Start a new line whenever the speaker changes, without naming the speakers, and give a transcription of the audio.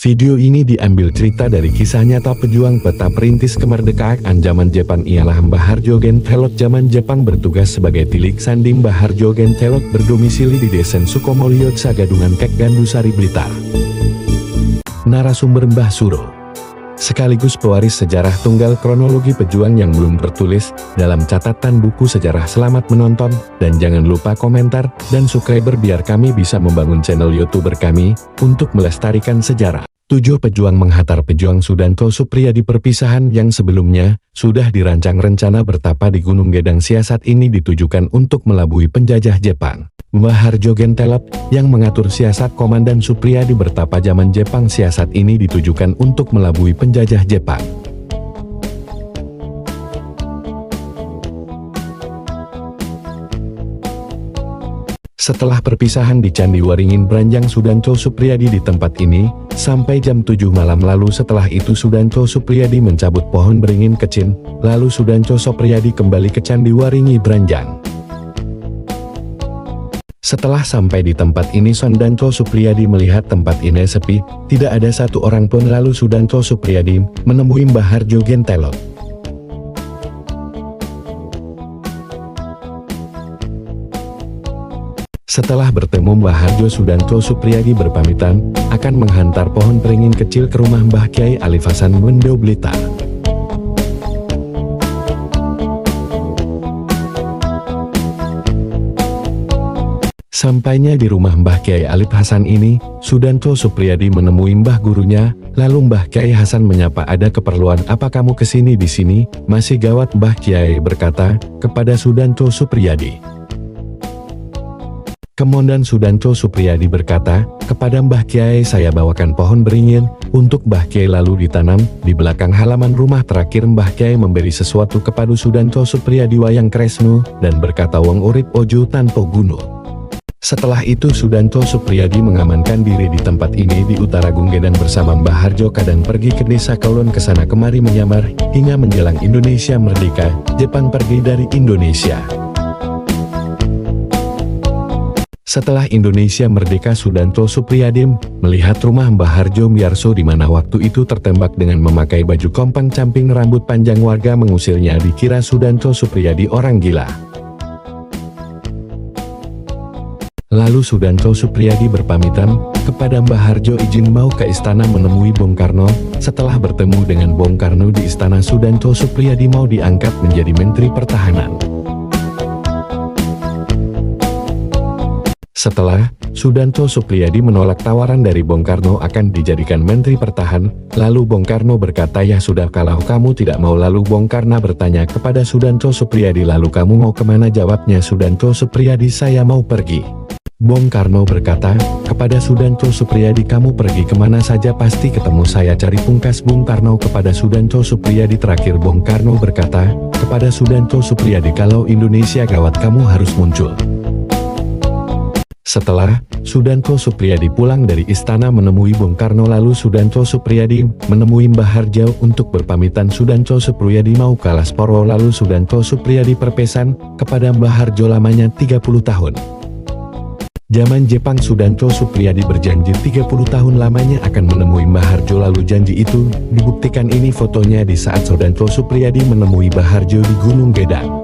Video ini diambil cerita dari kisah nyata pejuang peta perintis kemerdekaan zaman Jepang ialah Mbah Harjo Gentelot. Zaman Jepang bertugas sebagai Tilik Sandi. Mbah Harjo Gentelot berdomisili di Desen Sukomulyo, Sagadungan Kek, Gandusari, Blitar. Narasumber Mbah Suro, sekaligus pewaris sejarah tunggal kronologi pejuang yang belum tertulis dalam catatan buku sejarah. Selamat menonton, dan jangan lupa komentar dan subscribe biar kami bisa membangun channel YouTuber kami untuk melestarikan sejarah. 7 pejuang menghantar pejuang Sudanto Supriyadi. Perpisahan yang sebelumnya sudah dirancang rencana bertapa di Gunung Gedang. Siasat ini ditujukan untuk melabui penjajah Jepang. Mbah Harjo Gentelot yang mengatur siasat Komandan Supriyadi bertapa zaman Jepang. Siasat ini ditujukan untuk melabui penjajah Jepang. Setelah perpisahan di Candi Waringin Branjang Sudanto Supriyadi di tempat ini sampai jam 7 malam. Lalu setelah itu Sudanto Supriyadi mencabut pohon beringin kecil. Lalu Sudanto Supriyadi kembali ke Candi Waringin Branjang. Setelah sampai di tempat ini, Sudanto Supriyadi melihat tempat ini sepi, tidak ada satu orang pun. Lalu Sudanto Supriyadi menemui Mbah Harjo Gentelot. Setelah bertemu Mbah Harjo, Sudanto Supriyadi berpamitan akan menghantar pohon beringin kecil ke rumah Mbah Kyai Alif Hasan Wendo, Blitar. Sampainya di rumah Mbah Kyai Alif Hasan ini, Sudanto Supriyadi menemui mbah gurunya. Lalu Mbah Kyai Hasan menyapa, "Ada keperluan apa kamu kesini di sini?" "Masih gawat," Mbah Kyai berkata kepada Sudanto Supriyadi. Kemudian Sudanto Supriyadi berkata kepada Mbah Kyai, "Saya bawakan pohon beringin untuk Mbah Kyai lalu ditanam di belakang halaman rumah." Terakhir Mbah Kyai memberi sesuatu kepada Sudanto Supriyadi wayang kresnu dan berkata, "Wong urip ojo tanpa gunu." Setelah itu Sudanto Supriyadi mengamankan diri di tempat ini di utara Gung Gedang bersama Mbah Harjo. Kadang pergi ke desa Kaulon, ke sana kemari menyamar hingga menjelang Indonesia merdeka. Jepang pergi dari Indonesia. Setelah Indonesia merdeka, Sudanto Supriyadi melihat rumah Mbah Harjo Miyarso di mana waktu itu tertembak dengan memakai baju kompang camping rambut panjang. Warga mengusirnya, dikira Sudanto Supriyadi orang gila. Lalu Sudanto Supriyadi berpamitan kepada Mbah Harjo izin mau ke istana menemui Bung Karno. Setelah bertemu dengan Bung Karno di istana, Sudanto Supriyadi mau diangkat menjadi Menteri Pertahanan. Setelah Sudanto Supriyadi menolak tawaran dari Bung Karno akan dijadikan Menteri Pertahanan, lalu Bung Karno berkata, "Ya sudah, kalau kamu tidak mau." Lalu Bung Karno bertanya kepada Sudanto Supriyadi, "Lalu kamu mau kemana?" Jawabnya Sudanto Supriyadi, "Saya mau pergi." Bung Karno berkata kepada Sudanto Supriyadi, "Kamu pergi kemana saja pasti ketemu saya." Cari pungkas Bung Karno kepada Sudanto Supriyadi. Terakhir Bung Karno berkata kepada Sudanto Supriyadi, "Kalau Indonesia gawat kamu harus muncul." Setelah Sudanto Supriyadi pulang dari istana menemui Bung Karno, lalu Sudanto Supriyadi menemui Mbah Harjo untuk berpamitan. Sudanto Supriyadi mau ke Lasporo. Lalu Sudanto Supriyadi perpesan kepada Mbah Harjo lamanya 30 tahun. Zaman Jepang, Sudanto Supriyadi berjanji 30 tahun lamanya akan menemui Mbah Harjo. Lalu janji itu dibuktikan. Ini fotonya di saat Sudanto Supriyadi menemui Mbah Harjo di Gunung Gedang.